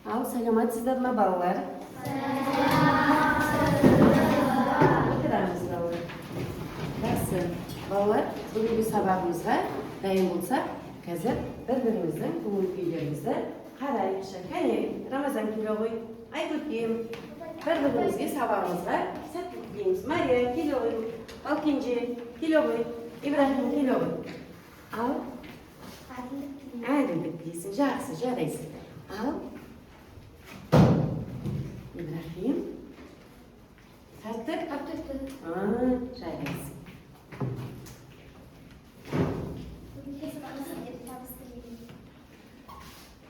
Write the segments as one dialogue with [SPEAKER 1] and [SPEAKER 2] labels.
[SPEAKER 1] Al, salamatсыздар ма, балалар? Отырамыз, балалар. Жақсы. Балалар, бүгінгі сабағымызға дайын болсақ, қазір бір-біріміздің көңіл күйлерімізді қарайықшы. Кәне, Рамазан келе ғой. Айгүлкем, бір-бірімізге сабағымызға сәттілік тілейміз. Мария, келе ғой. Ал, Кенже, келе ғой. Ибрахим, келе ғой. Ал, әділдік тілейсің. Жақсы, жарайсың. Ал, Ибрахим, тартып? Жарайсың.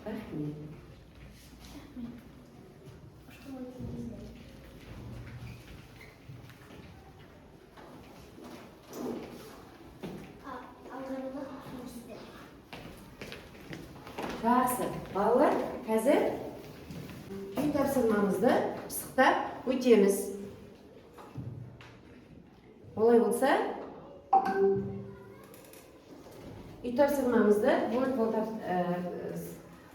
[SPEAKER 1] Рахмет. Жақсы. Балалар, қазір үй тапсырмамызды пысықтап өтеміз. Олай болса, үй тапсырмамызды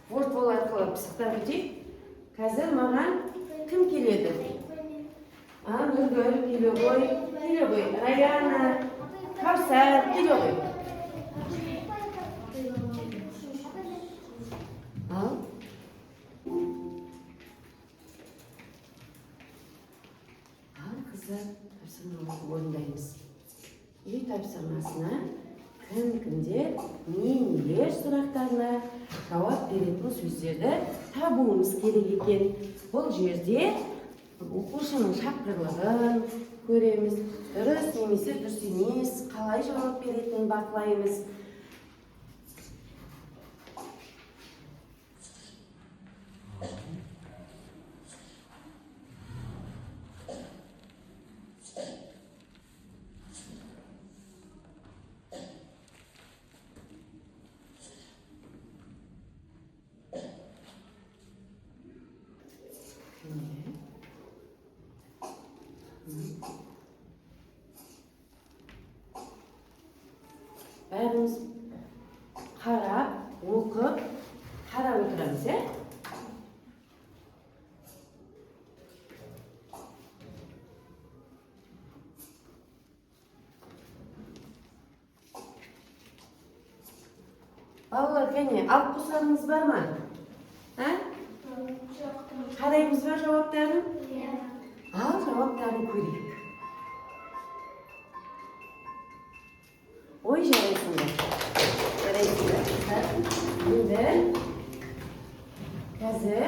[SPEAKER 1] Word арқылы пысықтап өтейік. Қазір маған кім келеді? Нұргүл, келе ғой. Раяна, Кавсар, келе ғой. Ал. Қыздар, тапсырмамызды орындаймыз. Үй тапсырмасына кім-кімдер, нелер сұрақтарына жауап беретін сөздерді табуымыз керек екен. Бұл жерде оқушының шапқырлығын көреміз. Дұрыс немесе дұрыс емес, қалай жауап беретінін бақылаймыз. Бәріміз қарап, оқып, қарап отырамыз, е? Балалар, кәне, алып қосарыңыз бар ма? Қараймыз ба жауаптарын? Ал, жауаптарын көрейік. Ой, жарайсыңдар. Енді қазір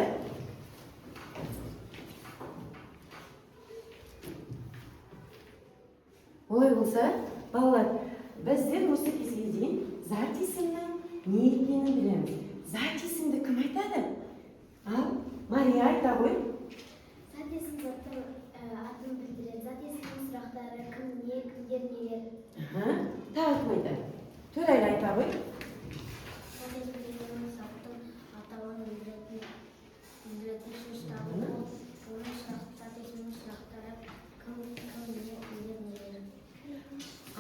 [SPEAKER 1] олай болса, балалар, біздер осы кезге дейін зат есімнің не екенін білеміз. Зат есімді кім айтады? Ал, Мария айта ғой.
[SPEAKER 2] Зат есім заттың атын білдіреді. Зат есімнің сұрақтары кім, не, кімдер, нелер.
[SPEAKER 1] Тағы кім айтады? Төрайла айта ғой.
[SPEAKER 2] Зат есімнің заттың атауын білдіретін сөз табы. Оның зат есімнің сұрақтары кім, не, кімдер, нелер.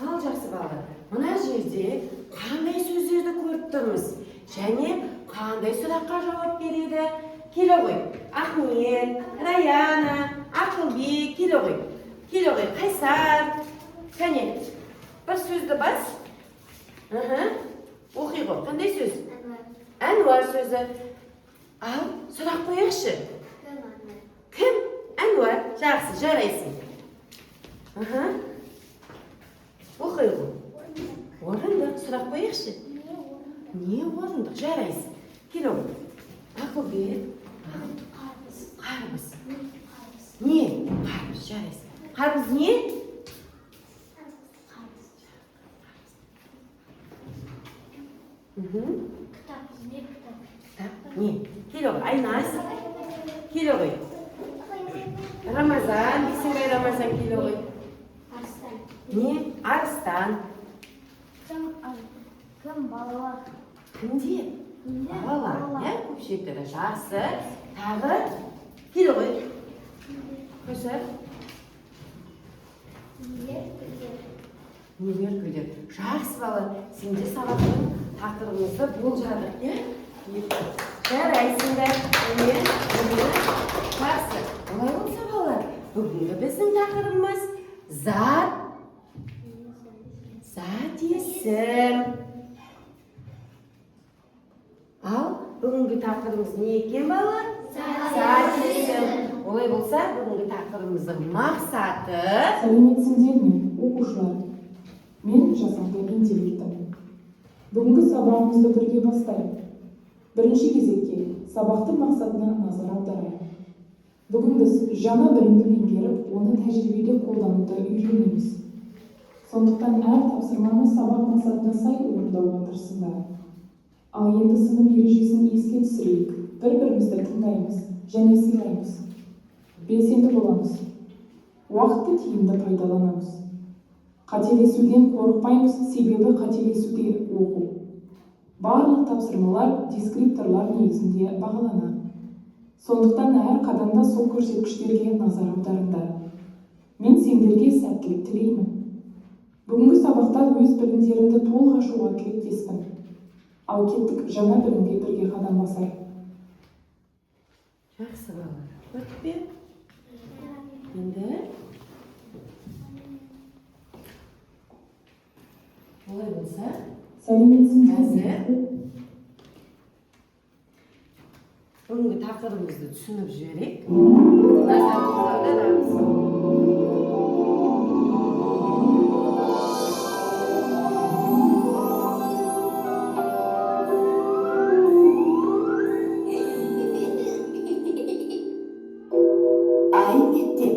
[SPEAKER 1] Ал, жақсы балалар, мына жерде қандай сөздерді көріп тұрмыз? Және қандай сұраққа жауап береді? Келе ғой. Ахмет, Раяна, Ақылбек, келе ғой. Келе ғой. Қайсар. Кәне, бір сөзді бас. Оқи ғой. Қандай сөз? Әнуар сөзі. Ал, сұрақ қойықшы. Кім? Әнуар. Жақсы, жарайсың. Оқи ғой. Орындық. Сұрақ қойықшы. Не орындық? Жарайсың. Келе ғой. Ақылбек. Қарбыз. Не? Қарбыз, жарайсың. Қарбыз не?
[SPEAKER 2] Кітап, не кітап?
[SPEAKER 1] Кітап, не? Келе ғой. Айнас. Келе ғой. Рамазан. Дейсің бай Рамазан келе ғой.
[SPEAKER 2] Арыстан.
[SPEAKER 1] Не? Арыстан.
[SPEAKER 2] Кім балалар?
[SPEAKER 1] Кімде? Балалар. Көпшіліктері жақсы. Тағы келе ғой. Көсір. Нелер көдер. Жақсы балалар. Сендер сабақтың тақырыбымызды болжадық, е? Жарайсыңдар. taqdirimiz zat isim. Al, bugungi taqdirimiz ne ekan bolalar? Zat isim. Olay bo'lsa, bugungi taqdirimizning maqsadi
[SPEAKER 3] Сәлеметсіздер ме, оқушылар? Мен жасанды интеллектім. Бүгінгі сабағымызды бірге бастайық. Бірінші кезекте сабақтың мақсатына назар аударайық. Бүгін біз жаңа білімді меңгеріп, оны тәжірибеде қолдануды үйренеміз. Сондықтан әр тапсырманы сабақ мақсатына сай орындауға тырысыңдар. Ал енді сынып ережесін еске түсірейік. Бір-бірімізді тыңдаймыз және сыйлаймыз. Белсенді боламыз. Уақытты тиімді пайдаланамыз. Қателесуден қорықпаймыз, себебі қателесуде оқу. Барлық тапсырмалар дескрипторлар негізінде бағаланады. Сондықтан әр қадамда сол көрсеткіштерге назар аударыңдар. Мен сендерге сәттілік тілеймін. Бүгінгі сабақта өз білімдеріңді толық ашуға тілектеспін. Ал кеттік жаңа білімге бірге қадам басайық.
[SPEAKER 1] Жақсы балалар. Өтіп пе? Енді олай болса,
[SPEAKER 3] Сәлеметсіңдер ме?
[SPEAKER 1] қазір бүгінгі тақырыбымызды түсініп жіберейік. Назарыңызды аударыңыз.
[SPEAKER 4] Ай мектеп.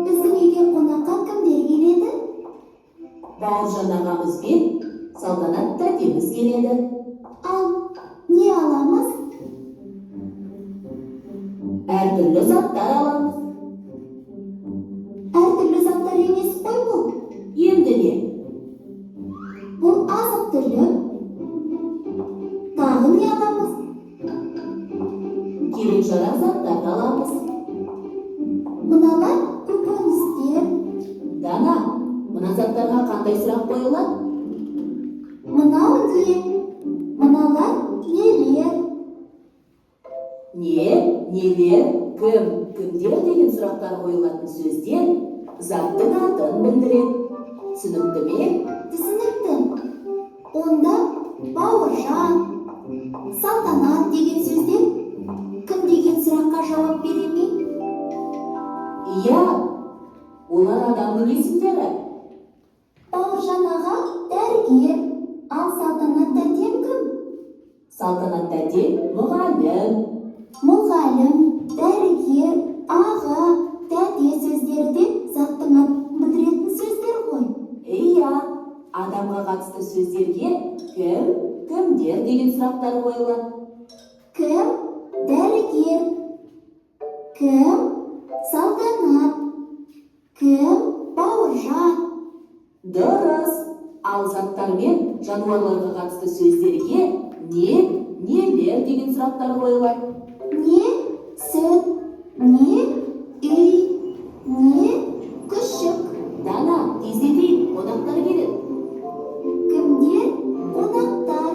[SPEAKER 2] Біздің үйге қонаққа кімдер келеді?
[SPEAKER 4] Бауыржан ағамыз бен Салтанат тәтеміз келеді.
[SPEAKER 2] Ал не аламыз?
[SPEAKER 4] Әртүрлі заттар аламыз.
[SPEAKER 2] Әртүрлі заттар емес қой бұл.
[SPEAKER 4] Енді не?
[SPEAKER 2] Бұл азық түлік. Тағы не аламыз?
[SPEAKER 4] Керек-жарақ заттарды аламыз.
[SPEAKER 2] Мыналар көкөністер.
[SPEAKER 4] Дана, мына заттарға қандай сұрақ қойылады?
[SPEAKER 2] Мынау не? Мыналар нелер?
[SPEAKER 4] Не, нелер, кім, кімдер деген сұрақтар қойылатын сөздер заттың атын білдіреді. Түсінікті ме?
[SPEAKER 2] Түсінікті. Онда Бауыржан, Салтанат деген сөздер кім деген сұраққа жауап бере ме?
[SPEAKER 4] Иә, олар адамның есімдері.
[SPEAKER 2] Бауыржан аға дәрігер, ал Салтанат тәтем кім?
[SPEAKER 4] Салтанат тәте мұғалім.
[SPEAKER 2] Мұғалім, дәрігер, аға, тәте сөздері де заттың атын білдіретін сөздер ғой.
[SPEAKER 4] Иә, адамға қатысты сөздерге кім, кімдер деген сұрақтар қойылады.
[SPEAKER 2] Кім? Дәрігер. Кім? Салтанат. Кім? Бауыржан.
[SPEAKER 4] Дұрыс. Ал заттар мен жануарларға қатысты сөздерге не, нелер деген сұрақтар қойылады.
[SPEAKER 2] Не? Сүт. Не? Үй. Не? Күшік.
[SPEAKER 4] Дана, тездетейік, қонақтар келеді.
[SPEAKER 2] Кімдер? Қонақтар.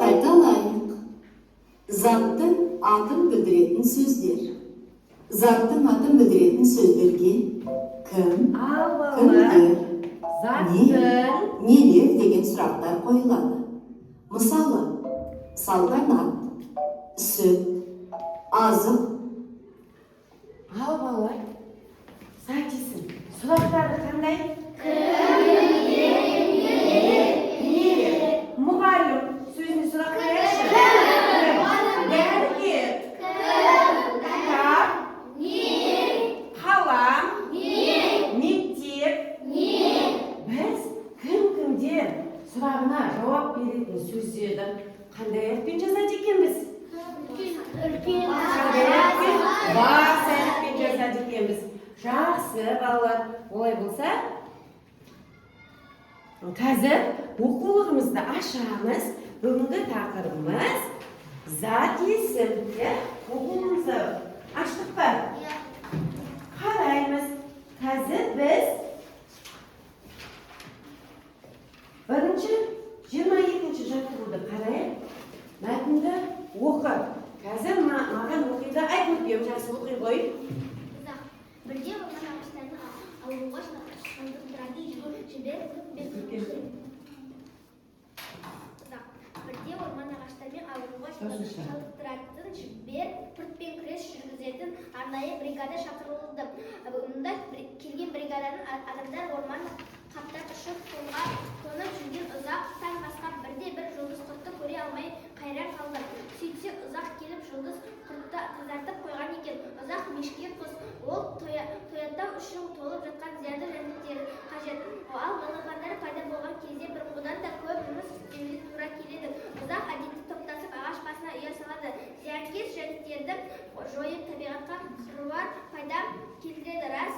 [SPEAKER 4] Қайталайық. Заттың атын білдіретін сөздер. Заттың атын білдіретін сөздерге кім,
[SPEAKER 1] Ал балалар,
[SPEAKER 4] кімдер,
[SPEAKER 1] заттың
[SPEAKER 4] нелер деген сұрақтар қойылады. Мысалы, салтанат, сүт, азық.
[SPEAKER 1] Ал балалар, зат иsim. Сұрақтары қандай? Мұғалім сөзіне сұрақ қояйықшы. Дәрігер. Кітап. Қалам. Мектеп. Біз кім-кімдер сұрағына жауап беретін сөздерді қандай әріппен жазады екенбіз? Бас әріппен жазады екенбіз. Жақсы балалар, олай болса, қазір оқулығымызды ашамыз. Бүгінгі тақырыбымыз зат есім. Оқулығымызды аштық па? biz birinchi 22-chi jаттығуды qarayық. Мәтінді оқы. Қазір маған оқиды, айтып берем, жақсы оқи қой.
[SPEAKER 2] Ұзақ. Бірде орман ағаштарын алуға шалдықтырады, жіберіп бірде орман ағаштармен ауруға шалдықтыратын пыртпен күрес жүргізетін арнайы бригада шақырылды. Мұнда келген бригаданың адамдар орман қаптап ұшып қолға қонып жүрген ұзақтан басқа бірде-бір жұлдыз құртты көре алмай қайран қалды. Сөйтсе ұзақ келіп жұлдыз құртты тазартып қойған екен. Ұзақ мешкей құс, ол тояттау үшін толып жатқан зиянды жәндіктер қажет. Ал балапандары пайда болған кезде бұрынғыдан да көп жұмыс істеуге тура келеді. Ұзақ әдетте топтасып ағаш басына ұя салады. Зиянкес жәндіктерді жойып табиғатқа қыруар пайда келтіреді. Рас,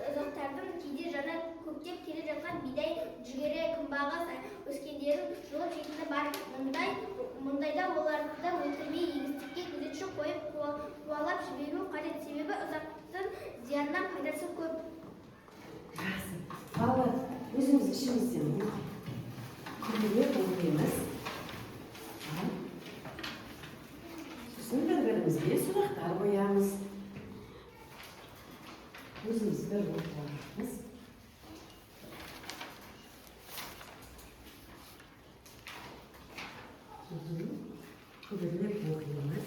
[SPEAKER 2] ұзақтардың кейде жаңа көктеп келе жатқан бидай, жүгері, күнбағыс өскендерін жұлып жейтіні бар. Мұндайда оларды өлтірмей егістікке күзетші қойып қуалап жіберу қажет. Себебі ұзақтың зияннан пайдасы көп.
[SPEAKER 1] Жақсы. Балалар, өзіміз ішімізден күлмелеп оқимыз. Сосын бір-бірімізге сұрақтар қоямыз. Өзіміз бір оқимыз. Күлмелеп оқимыз.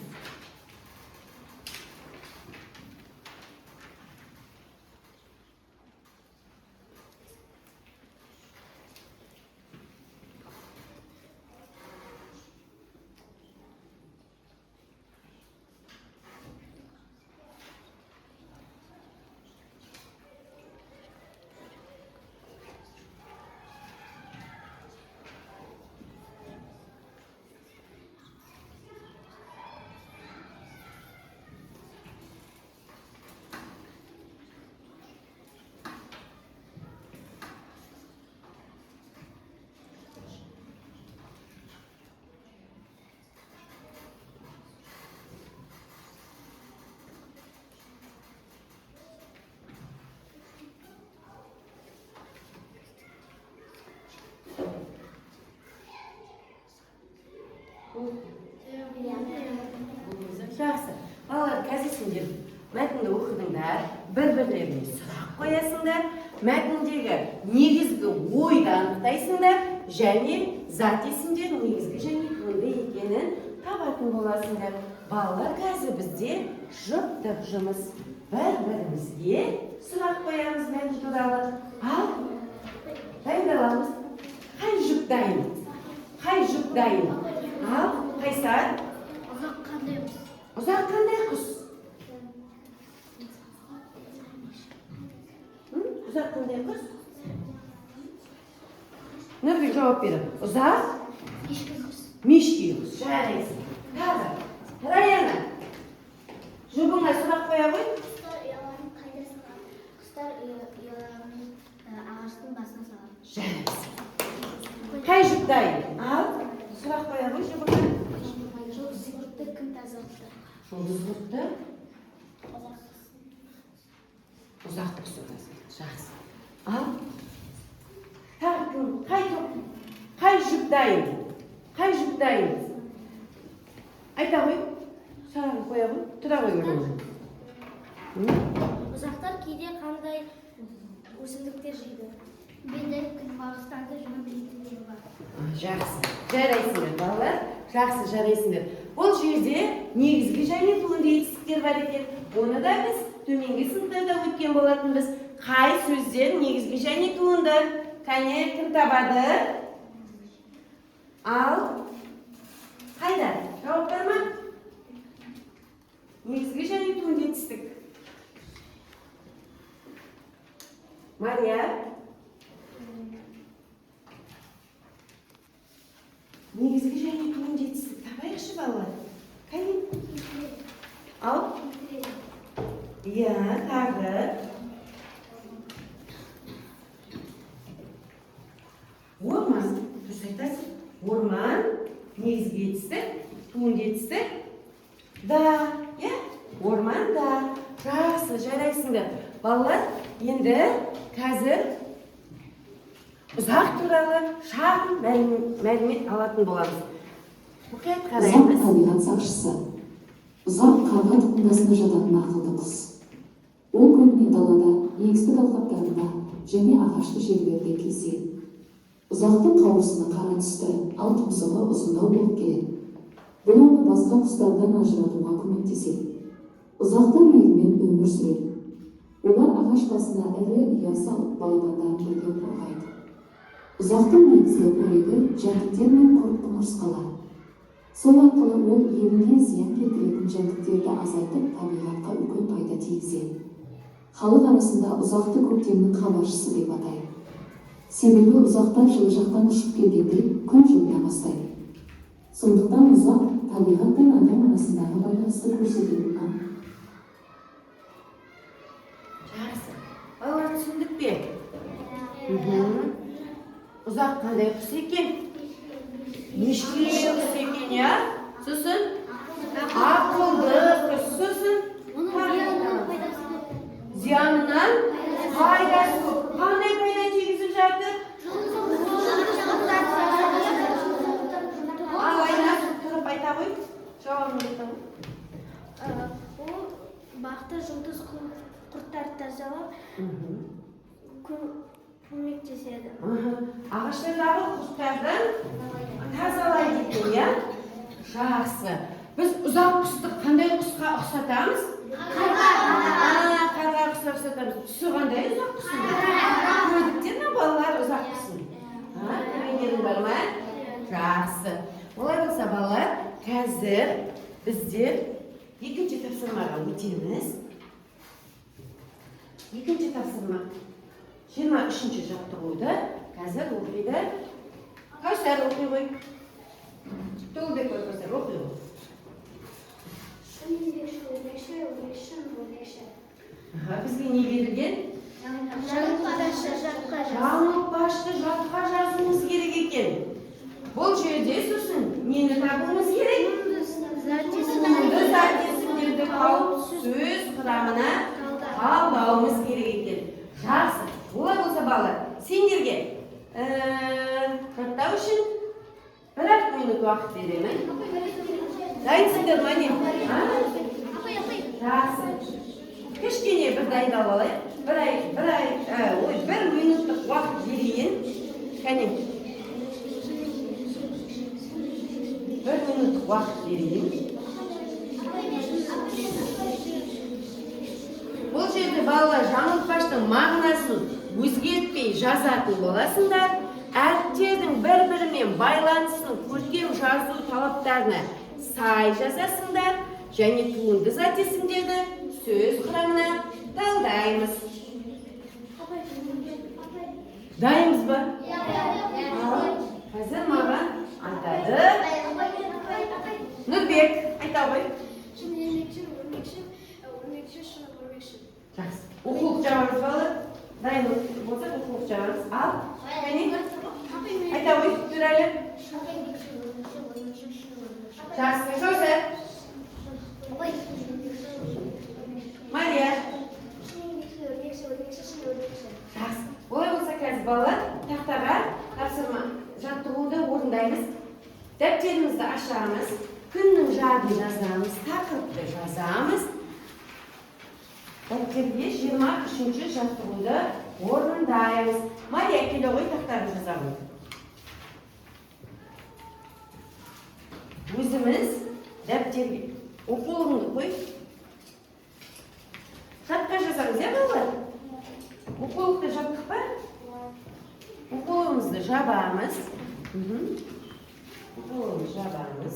[SPEAKER 1] Жақсы. Балалар, қазірсіңдер мәтінді оқыдыңдар, бір-бірлеріне сұрақ қоясыңдар, мәтіндегі негізгі ойды анықтайсыңдар, және зат есімдер негізгі және туынды екенін табатын боласыңдар. Балалар, қазір бізде жұптық жұмыс. Бір-бірімізге сұрақ қоямыз мәтін туралы. Ал, дайындаламыз. Қай жұп дайын? Қай жұп дайын? Ал, Қайсар?
[SPEAKER 2] Ұзақ қандай құс?
[SPEAKER 1] Ұзақ қандай құс? Ұзақ қандай құс? Нұргүл жауап беріп. Ұзақ?
[SPEAKER 2] Мешкей құс.
[SPEAKER 1] Мешкей құс. Жарайсың. Тағы. Раяна. Жұбыңа сұрақ қоя ғой.
[SPEAKER 2] Құстар ұяларын қайда салады? Құстар ұяларын ағаштың басына салады.
[SPEAKER 1] Жарайсың. Қай жұп дайын? Ал, сұрақ қоя ғой жұбыңа.
[SPEAKER 2] Жұлдызды кім тазартты?
[SPEAKER 1] Жұлдызды? Ұзақ құс тазартты. Жақсы. Ал, тағы кім? Қай топ? Қай жұп дайын? Қай жұп дайын? Айта ғой. Сұрағын қоя ғой. Тұра ғой көріңіз.
[SPEAKER 2] Ұзақтар кейде қандай өсімдіктер жейді? Бидай, күнбағыстарды жеміп жейтіндері бар.
[SPEAKER 1] Жақсы. Жарайсыңдар, балалар. Жақсы, жарайсыңдар. Бұл жерде негізгі және туынды етістіктер бар екен. Оны да біз төменгі сыныптарда өткен болатынбыз. Қай сөздер негізгі және туынды? Кәне, кім табады? Ал, қайда? Жауап бар ма? Негізгі және туынды етістік. Мария? Негізгі және туынды етістік табайықшы балалар. Кәне? Ал? Иә, тағы. Орман. Дұрыс айтасың. Орман, негізгі етістік, туынды етістік. Да, иә? Орман, да. Жақсы, жарайсыңдар. Балалар, Endi қазір ұзақ туралы шағын мәлімет алатын боламыз. Мұқият
[SPEAKER 4] Ұзақ
[SPEAKER 1] қараймыз.
[SPEAKER 4] табиғат сақшысы. Ұзақ қарға тұқымдасына жататын ақылды құс. Ол көбіне далада, егістік алқаптарында және ағашты жерлерде кездеседі. Ұзақтың қаурысына қара түсті, ал тұмсығы ұзындау болып келеді. Бұл оны басқа құстардан ажыратуға көмектеседі. Ұзақтар мейірмен өмір сүреді. Олар ағаш басына ірі ұя салып балапандарын бірге қорғайды. Ұзақтың негізгі қорегі жәндіктер мен құрт құмырсқалар. Сол арқылы ол еліне зиян келтіретін жәндіктерді азайтып, табиғатқа үлкен пайда тигізеді. Халық арасында ұзақты көктемнің хабаршысы деп атайды. Себебі ұзақтар жылы жақтан ұшып келгенде күн жылына бастайды. Сондықтан ұзақ табиғат пен адам арасындағы байланысты көрсететін ан.
[SPEAKER 1] Жақсы. Балалар түсіндік пе? Ұзақ қандай құс екен? Ешкілеуші құс екен, я? Сосын? Ақылды құс. Сосын? Зиянынан пайдасы көп. Қандай пайда тигізіп жатыр? Ал айна тұрып айта ғой. Жауабын айта ғой.
[SPEAKER 2] Ол бақта жұлдыз құрттарды тазалап көмектеседі.
[SPEAKER 1] Ағаштардағы құрттарды тазалайды екен, я? Жақсы. Біз ұзақ құсты қандай құсқа ұқсатамыз? Қарға құсқа ұқсатамыз. Түсі қандай ұзақ құсын? Көрдіктер ме балалар ұзақ құсын? Көргенің бар ма? Жақсы. Олай болса балалар, қазір біздер екінші тапсырмаға өтеміз. Екінші тапсырма 23-ші жаттығуды қазір оқиды. Қайсар оқи ғой? Толбек қой қайсар оқи ғой. Бізге не берілген? Жаңылтпашты жатқа жазуымыз керек екен. Бұл жерде сосын нені табуымыз керек? Туынды зат есімдерді тауып сөз құрамына талдауымыз керек екен. Жақсы. Олай болса балалар, сендерге жаттау үшін 1 минут уақыт беремін. Дайынсыңдар ма не? Жақсы. Кішкене бір дайындалып алайық. 1 минуттық уақыт берейін. Кәне. 1 минуттық уақыт берейін. Бұл жерде балалар жаңылтпаштың мағынасын өзгертпей жазатын боласыңдар. Әріптердің бір-бірімен байланысын көркем жазу талаптарына сай жазасыңдар. Және туынды зат есімдерді сөз құрамына талдаймыз. Дайынбыз ба? Қазір маған айтады. Нұрбек, айта ғой. Жақсы. Оқулық жағамыз балы. Дайын болса оқулық жағамыз. Ал, кәне? Айта ғой, түрәлі. Жақсы, Жозеф. Мария. Жақсы. Олай болса қазір балалар тақтаға тапсырма жаттығуды орындаймыз. Дәптерімізді ашамыз. Күннің жадын жазамыз. Тақырыпты жазамыз. Дәптерге 23-ші жаттығуды орындаймыз. Мария, келе ғой тақтарын жазамыз. Өзіміз дәптерге оқулығыңды қой. Жатқа жазамыз, я балалар? Оқулықты жаптық па? Оқулығымызды жабамыз. Оқулығымызды жабамыз.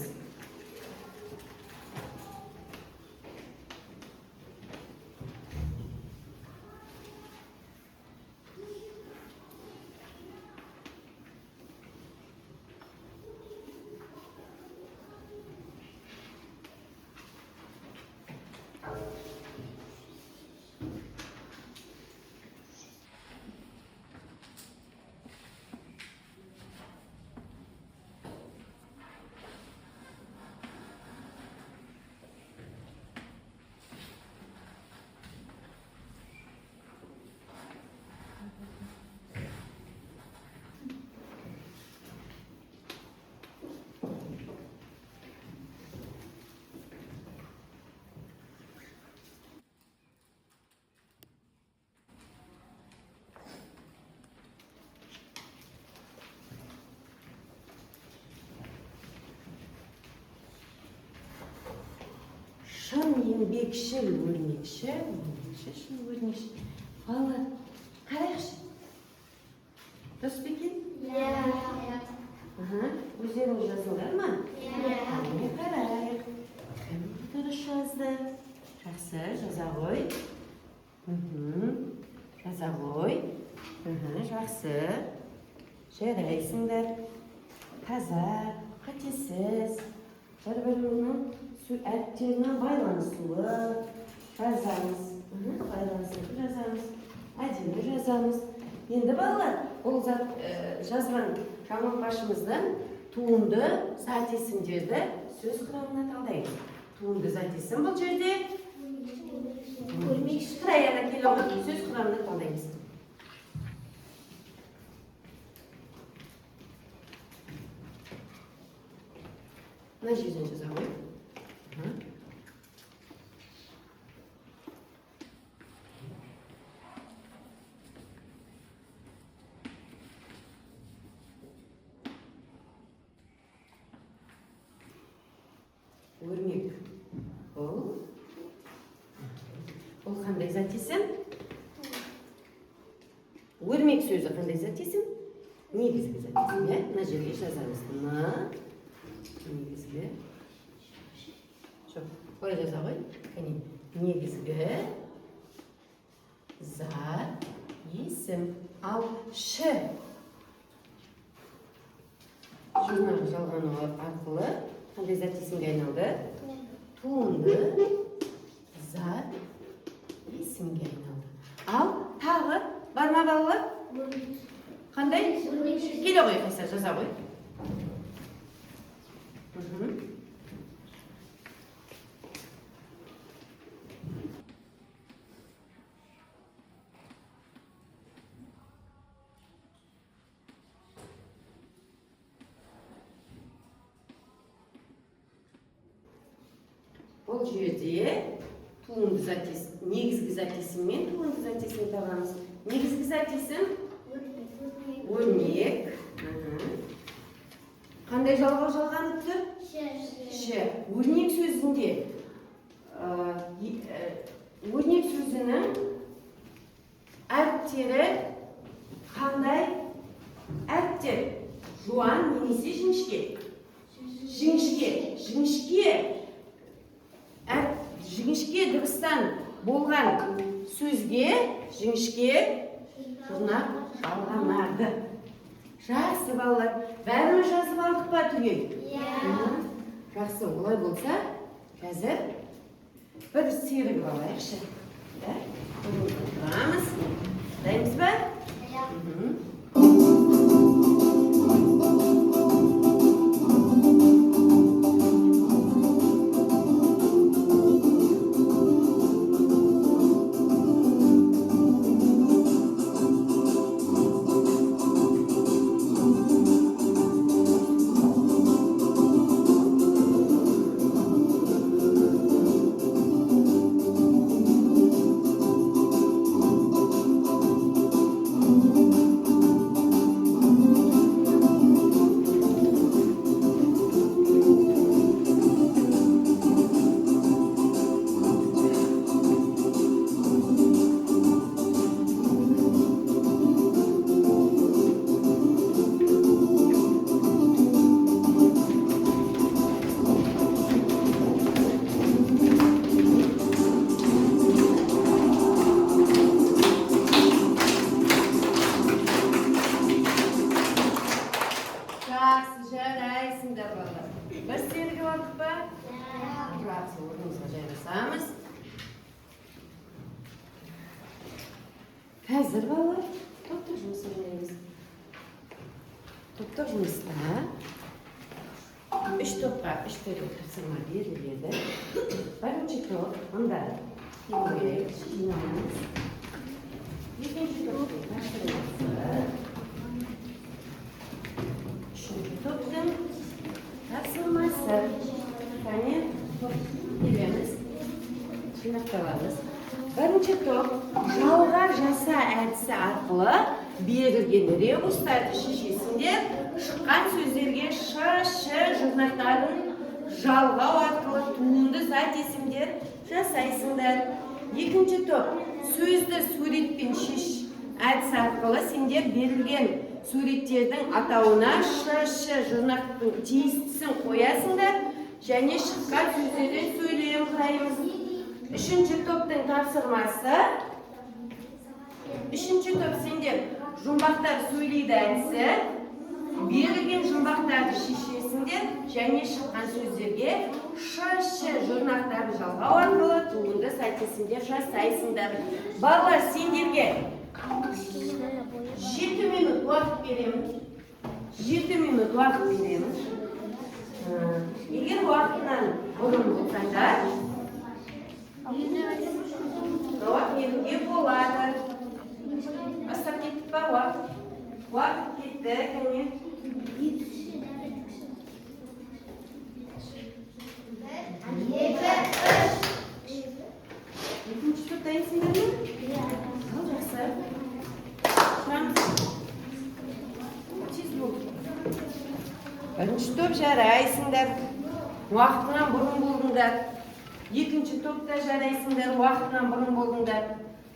[SPEAKER 1] Шын еңбекшіл өрмекші, шын өрмекші. Балалар, қарайықшы. Дұрыс па екен? Өздеріңіз жазыңдар ма? Әне қарайық. Кім дұрыс жазды? Жақсы, жаза ғой. Жаза ғой. Жақсы. Жарайсыңдар. Таза, қатесіз. Бір-бірінің әріптерінің байланысуы. Жазамыз. Байланысуы жазамыз. Әдемі жазамыз. Енді балалар, бұл жазған жаңылпашымыздың туынды затесімдерді сөз құрамына талдаймыз. Туынды затесім бұл жерде қыраяна келі оған сөз құрамына талдаймыз. Мына жерден жаза ғой. Өрмек. Ол қандай затесім? Өрмек сөзі қандай затесім? Негізгі затесім, иә? Мына жерге жазамыз. Негізгі. Жоқ, қой жаза ғой. Негізгі затесім. Ал ш жұрнағы жалғану арқылы қандай затесімге айналды? Туынды затесімге айналды. Ал тағы бар ма балалар? Қандай? Келе ғой, қайса жаза ғой. Бұл жерде туынды затесім, негізгі затесім мен туынды затесімді табамыз. Негізгі затесім өрмек. Қандай жалғау жалғаныпты? Ш. Өрнек сөзінде өрнек сөзінің әріптері қандай әріптер? Жуан немесе жіңішке? Жіңішке дыбыстан болған сөзге жіңішке жұрнақ жалғанады. Жақсы балалар, бәріміз жазып алдық па түгел? Жақсы, олай болса, қазір бір серік алайықшы. Тұрамыз. Дайынбыз ба? Бір серігі алдық па? Жақсы, орнымызға жайғасамыз. Қазір балалар, топтық жұмысты жүрмейміз. Топтық жұмыста 3 топқа 3 түрлі тапсырма беріледі. Бірінші топ, онда жинаймыз. Екінші топтың тапсырмасы. Үшінші топтың тапсырмасы. Кәне, келеміз, жинақталамыз. Бірінші топ, жалға жаса әдісі арқылы берілген ребустарды шешесінде шыққан сөздерге ш, ш жұрнақтарын жалғау арқылы туынды сөз айтесіңдер, жасайсыңдар. Екінші топ, сөзді суретпен шеш әдіс арқылы сендер берілген суреттердің атауына ш жұрнақтың тиістісін қоясыңдар және шыққан сөздерден сөйлем құраймыз. Үшінші топтың тапсырмасы, үшінші топ сендер жұмбақтар сөйлейді әдісі, берілген жұмбақтарды шешесіңдер және шыққан сөздерге ш жұрнақтарды жалғау арқылы туынды сәйкесінде жасайсыңдар. Балалар, сендерге 7 минут уақыт береміз. 7 минут уақыт береміз. Егер уақытынан бұрын болсаңдар, неге болады? Бастап кеттік па уақыт? Уақыт кетті, кәне. Екінші топ дайынсыңдар ма? Ал, жақсы. Тез болды. Бірінші топ жарайсыңдар, уақытынан бұрын болдыңдар. Екінші топта жарайсыңдар, уақытынан бұрын болдыңдар.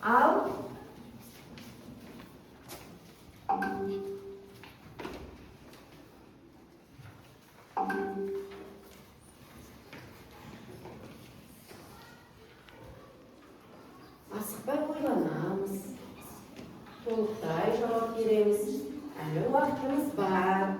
[SPEAKER 1] Ал асықпай ойланамыз. Толықтай жауап береміз. Әлі уақытымыз бар.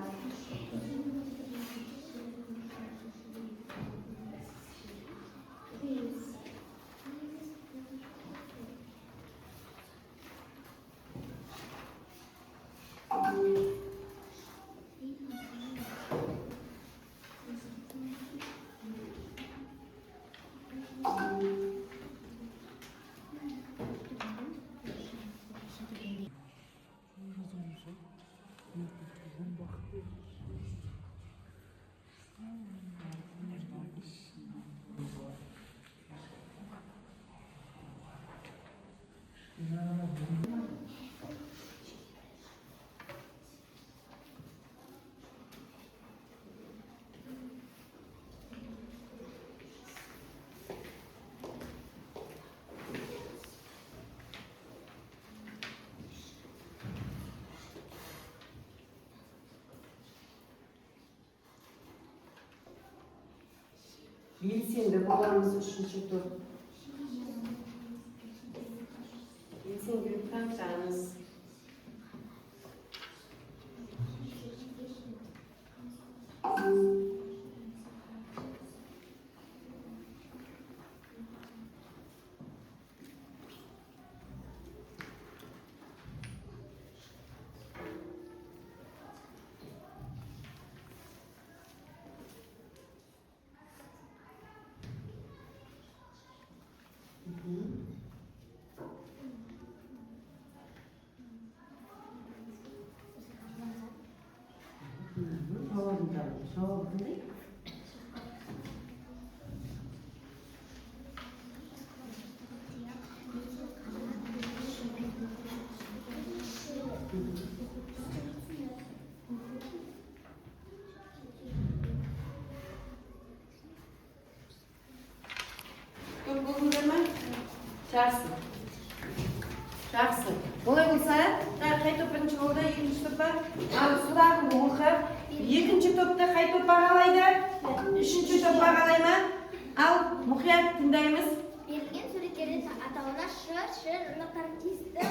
[SPEAKER 1] Белсенді боламыз үшінші топ. Белсенділік танытамыз. Жауабы қандай? Көп болдыңдар ма? Жақсы. Жақсы. Олай болса, қай топ бірінші болды, екінші топ бар. Ал сұрағын оқып, екінші топта қай топ бағалайды? Үшінші топ бағалай ма? Ал мұқият тыңдаймыз.
[SPEAKER 2] Берілген суреттердің атауына ш жұрнақтарын тиісті,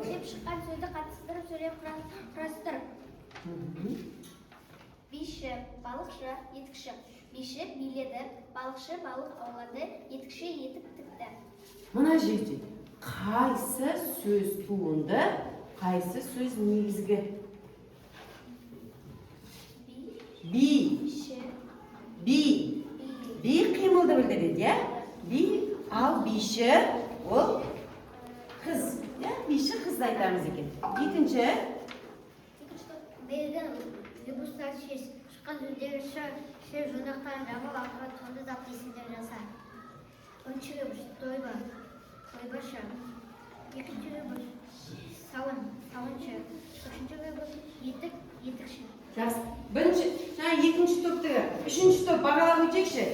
[SPEAKER 2] деп шыққан сөзді қатыстырып сөйлем құрастыр. Биші, балықшы, етікші. Биші биледі, балықшы балық аулады, етікші етік тікті.
[SPEAKER 1] Мына жерде қайсы сөз туынды, қайсы сөз негізгі? Би қимылды білдіреді, иә? Би, ал биші ол қыз. Биші қызды айтамыз екен. Екінші
[SPEAKER 2] Берілген любустар шеш, шыққан сөздері ш жұрнақтарын жамал ақыра тұнды зап есімдер жаса. Бірінші любуш, тойба, тойбашы. Екінші любуш, сауын, сауыншы. Үшінші любуш, етік, етікші.
[SPEAKER 1] жақсы. Бірінші, екінші топты, үшінші топ бағалап өтекші.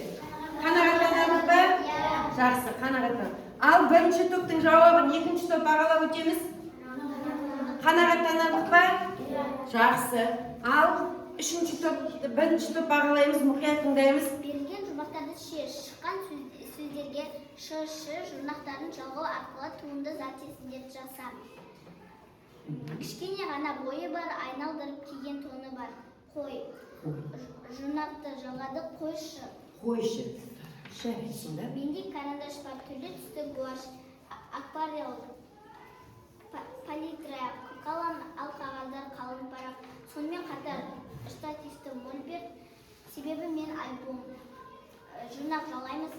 [SPEAKER 1] Қанағаттанамыз ба? Жақсы, қанағаттан. Ал бірінші топтың жауабын екінші топ бағалап өтеміз. Қанағаттанадық па? Жақсы. Ал үшінші топ, бірінші топ бағалаймыз, мұқият тыңдаймыз.
[SPEAKER 2] Берілген жұмбақтарды шыққан сөздерге жұрнақтарын жалғау арқылы туынды зат есімдерді жаса. Кішкене ғана бойы бар, айналдырып киген тоны бар. Қой. Жұрнақты жалғады, қойшы.
[SPEAKER 1] Қойшы. Шәресіңді.
[SPEAKER 2] Менде карандаш бар, түрлі түсті гуаш, акварел, палитра, қалам, ал қағаздар, қалың парақ. Сонымен қатар штативті мольберт, себебі мен альбом. Жұрнақ жалаймыз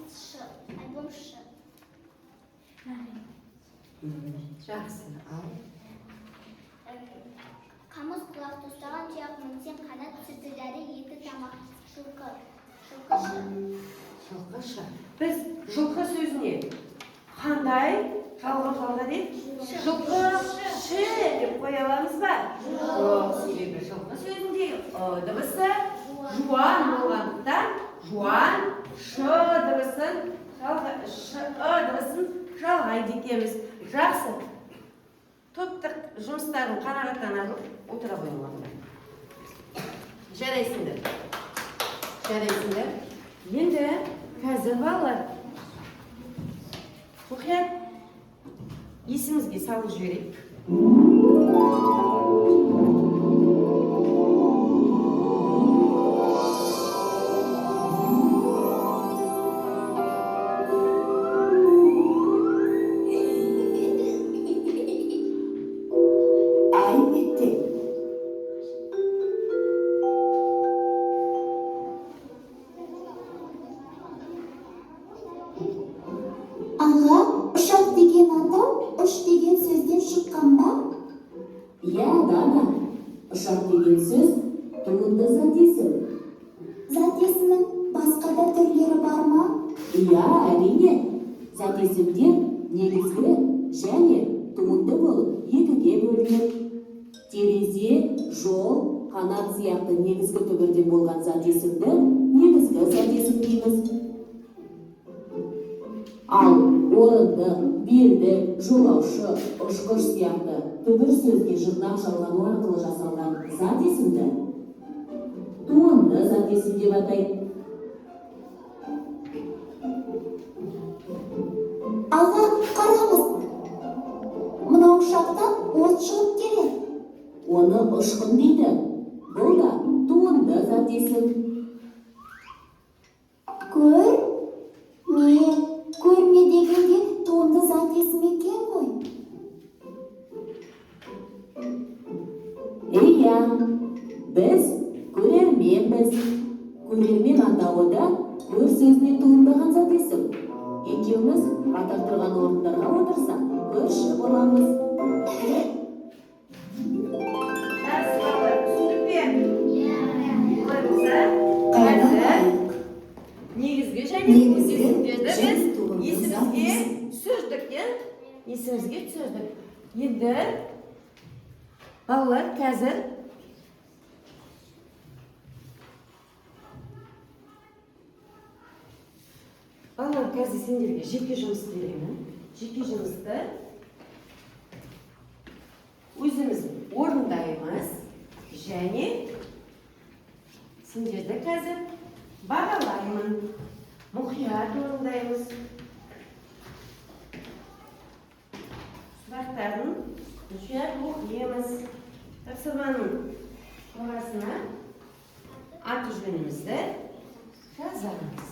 [SPEAKER 2] альбом шы.
[SPEAKER 1] Жақсы. Ал.
[SPEAKER 2] Қамыс құлақты ұстаған тұяқ мінсен қанат сүртілері еті тамақ жылқы. Жылқышы.
[SPEAKER 1] Жылқышы. Біз жылқы сөзіне қандай жалға деп? Жылқышы деп қоя аламыз ба? Жоқ, себебі жылқы сөзінде дыбысы жуан болғандықтан жуан ш дыбысын жалғайды екенбіз. Жақсы. Топтық жұмыстарын қанағаттанып отыра қойыңдар. Жарайсыңдар. Енді қазір балалар мұқият есімізге салып жіберейік.
[SPEAKER 5] Аға, ұшақ деген атау ұш деген сөзден шыққан ба?
[SPEAKER 4] Иә, Дана. Ұшақ деген сөз туынды зат есім.
[SPEAKER 5] Зат есімнің басқа да түрлері бар ма?
[SPEAKER 4] Иә, әрине. Зат есімдер негізгі және туынды болып екіге бөлінеді. Терезе, жол, қанат сияқты негізгі түбірден болған зат есімді негізгі зат есім дейміз. Ал орындық, белдік, жолаушы, ұшқыш сияқты түбір сөзге жұрнақ жалғану арқылы жасалған зат есімді туынды зат есім деп атайды.
[SPEAKER 5] Аға, қараңыз. Мынау ұшақтан от шығып келеді.
[SPEAKER 4] Оны ұшқын дейді. Бұл да туынды зат есім.
[SPEAKER 5] Көрме дегенде туынды зат есім екен ғой.
[SPEAKER 4] Иә, біз көрерменбіз. Көрермен атауы да көр сөзінен туындаған зат есім. Екеуміз қатар тұрған орындарға отырсақ, көрші боламыз.
[SPEAKER 1] Жақсы балалар, түсіндік пе? Негізгі және есімдерді біз есімізге түсірдік. Енді балалар қазір сендерге жеке жұмыс беремін. Жеке жұмысты өзіміз орындаймыз және сендерді қазір бағалаймын. Мұқият орындаймыз. Сұрақтарын мұқият оқимыз. Тапсырманың қорасына аты жөнімізді жазамыз.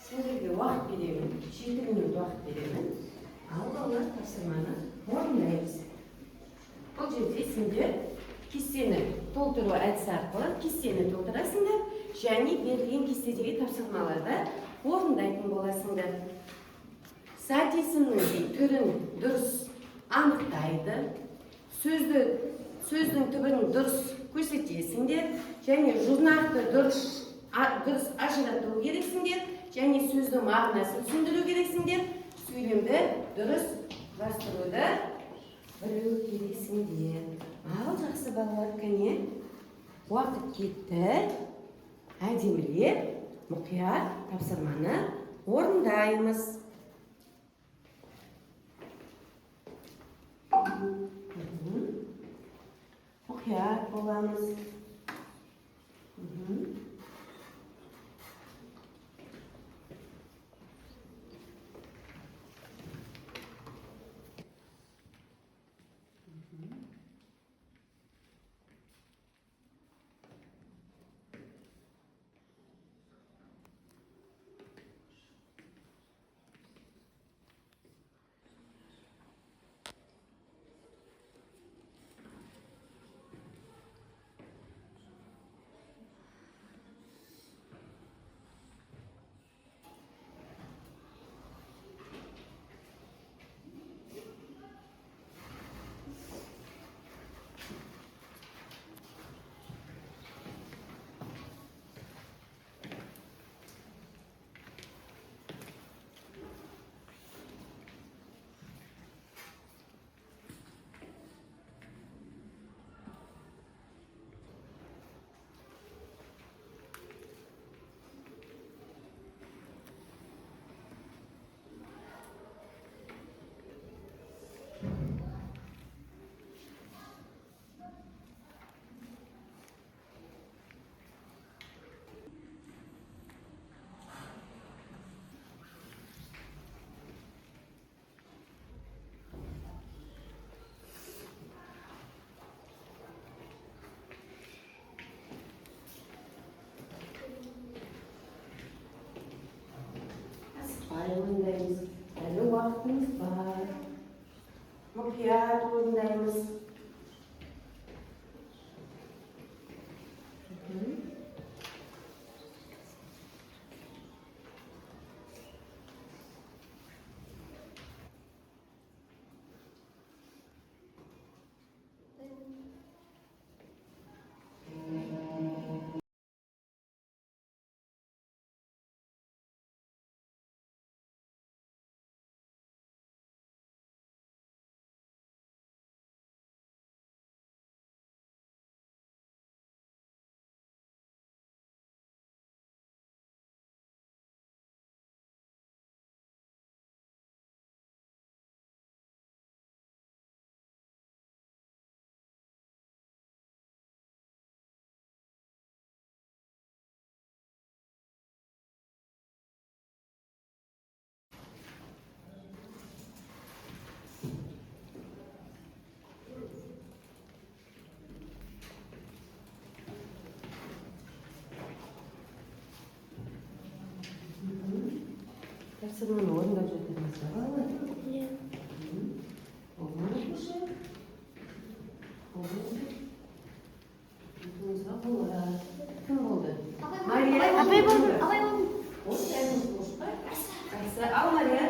[SPEAKER 1] Сендерге уақыт беремін, 7 минут уақыт беремін. Ал балалар тапсырманы орындаймыз. Бұл жерде сендер кестені толтыру әдісі арқылы кестені толтырасыңдар және берілген кестедегі тапсырмаларды орындайтын боласыңдар. Зат есімнің түрін дұрыс анықтайды, сөздің түбірін дұрыс көрсетесіңдер және жұрнақты дұрыс дұрыс ажырату керексіңдер, және сөздің мағынасын түсіндіру керексіңдер, сөйлемді дұрыс құрастыруды білу керексіңдер. Ал жақсы балалар, кәне уақыт кетті. Әдемілеп, мұқият тапсырманы орындаймыз. Мұқият боламыз. Orundayız. Әлі уақытымыз бар. Мұқият орындаймыз. Тапсырманы орындап жатырмыз ба?
[SPEAKER 2] Иә.
[SPEAKER 1] Олар кім болды? Мария.
[SPEAKER 2] Абай болды.
[SPEAKER 1] Ол сәлем болды ба? Айса, ал Мария.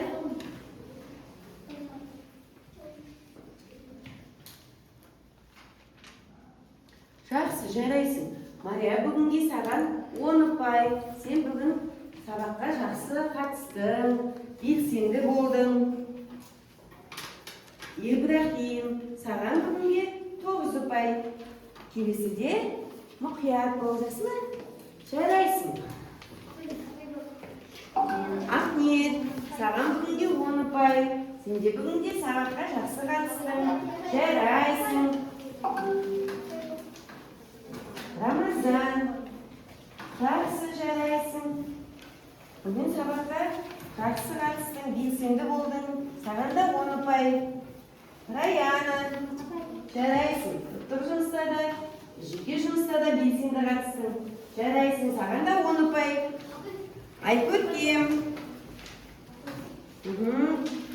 [SPEAKER 1] Жақсы, жарайсың. Мария, бүгінге саған 10 ұпай. Сен бүгін сабаққа жақсы қатыстың, белсенді болдың. Ибрахим, саған бүгінге 9 ұпай. Келесіде мұқият боласың. Жарайсың. Ахмет, саған бүгінге 10 ұпай. Сен де бүгінге сабаққа жақсы қатыстың. Жарайсың. Рамазан, жақсы жарайсың. Бүгін сабаққа жақсы қатыстың, белсенді болдың. Саған да 10 ұпай. Раяна, жарайсың. Топтық жұмыста да, жеке жұмыста да белсенді қатыстың. Жарайсың, саған да 10 ұпай. Айкөркем.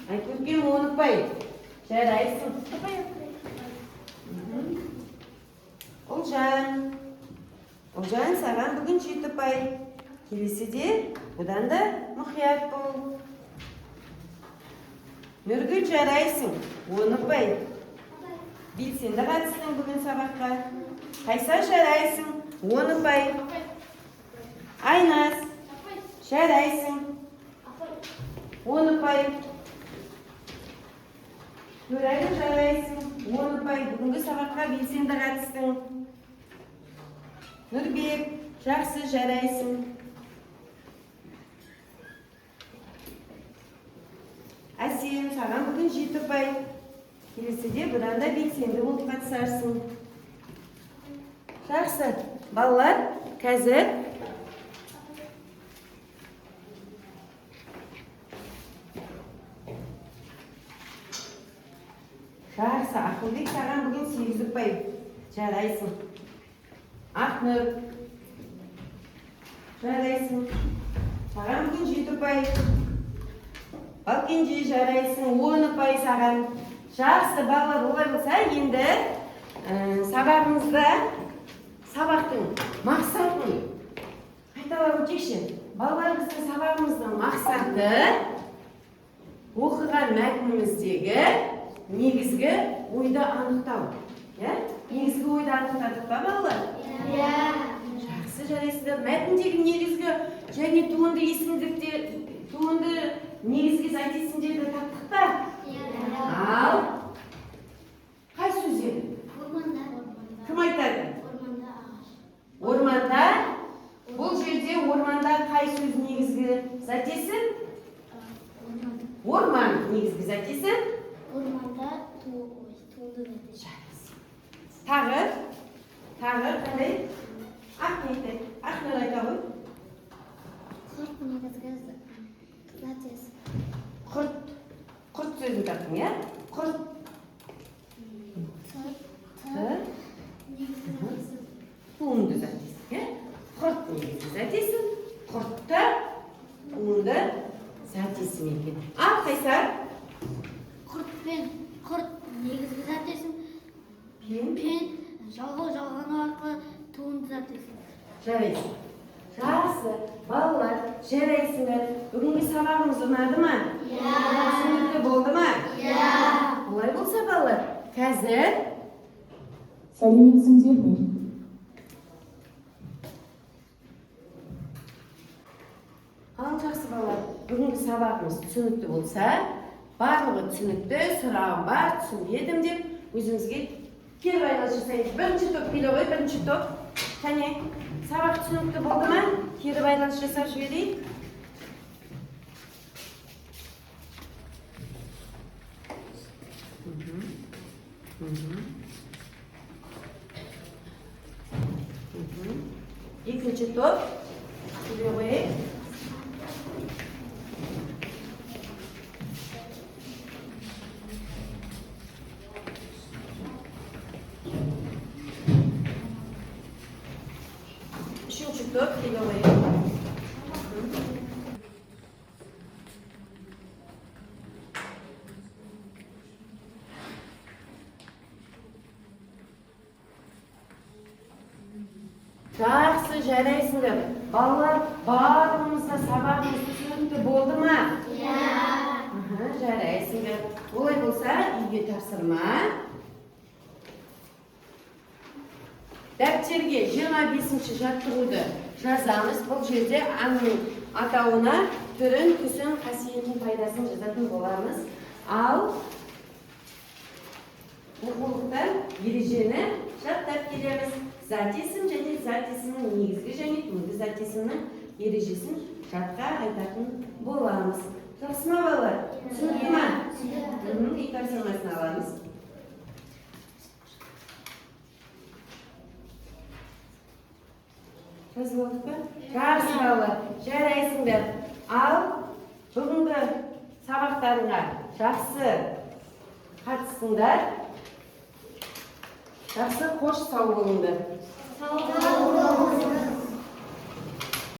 [SPEAKER 1] Айкөркем 10 ұпай. Жарайсың. Олжан. Олжан, саған бүгін 7 ұпай. Келесіде бұдан да мұқият бол. Нұргүл, жарайсың. 10 ұпай. Белсенді қатыстың бүгін сабаққа. Қайса, жарайсың. 10 ұпай. Айнас, жарайсың. Онықбай. Нұрәлі жарайсың. Онықбай, бүгінгі сабаққа белсенді қатыстың. Нұрбек, жақсы жарайсың. Әсем, саған бүгін 7 ұпай. Келесіде бұдан да белсенді болып қатысарсың. Жақсы, балалар, қазір жақсы, Ақылбек, саған бүгін 8 ұпай. Жарайсың. Ақнұр, жарайсың. Саған бүгін 7 ұпай. Балкенже, жарайсың. 10 ұпай саған. Жақсы, балалар, олай болса, енді сабақтың мақсатын қайталап өтейікші. Балалар, біздің сабағымыздың мақсаты оқыған мәтініміздегі негізгі ойды анықтау. Негізгі ойды анықтадық па, балалар? Жақсы, жарайсыздар. Мәтіндегі негізгі және туынды негізгі зайдесіндерді таптық па? Ал қай сөз еді? Кім айтады? Орманда. Бұл жерде орманда қай сөз негізгі зәтесі? Орман негізгі зәтесі?
[SPEAKER 2] Орманда туынды зәтесі.
[SPEAKER 1] Тағы қандай? Ақнұр айта ғой.
[SPEAKER 2] Құрт негізгі зәтесі.
[SPEAKER 1] Құрт сөзін таптың, иә? Құрт. Туынды зәтесі. Құрт негізгі зәтесі. Құртты туынды зәтесі екен. Қайсар?
[SPEAKER 2] Құрт негізгі зәтесі. Пен жалғану арқылы туынды зәтесі.
[SPEAKER 1] Жарайсың. Жақсы, балалар, жарайсыңдар. Бүгінгі сабағымыз ұнады ма? Түсінікті болды ма? Олай болса, балалар, қазір
[SPEAKER 3] сәлеметсіңдер ме?
[SPEAKER 1] Ал жақсы балалар, бүгінгі сабағымыз түсінікті болса, барлығы түсінікті, сұрағым бар, түсінбедім деп өзімізге кері байланыс жасаймыз. Бірінші топ келе ғой, бірінші топ. Кәне, сабақ түсінікті болды ма? Кері байланыс жасап жіберейік. Екінші топ келе қойайық. Үшінші топ келе қойайық. Жақсы, жарайсыңдар. Балалар, барлығымызға сабағымыз түсінікті болды ма? Жарайсыңдар. Олай болса, үйге тапсырма. Дәптерге 25-ші жаттығуды жазамыз. Бұл жерде аңның атауына түрін, түсін, қасиетін, пайдасын жазатын боламыз. Ал оқулықта ережені жаттап келеміз. Зат есім және зат есімнің негізгі және туынды зат есімнің ережесін жатқа айтатын боламыз. Жақсы ма, балалар? Түсінікті ма? Үй тапсырмасын аламыз. Жазып алдық па? Жақсы балалар, жарайсыңдар. Ал бүгінгі сабақтарыңа жақсы қатыстыңдар. Жақсы қош сау болыңдар.
[SPEAKER 2] Сау болыңдар.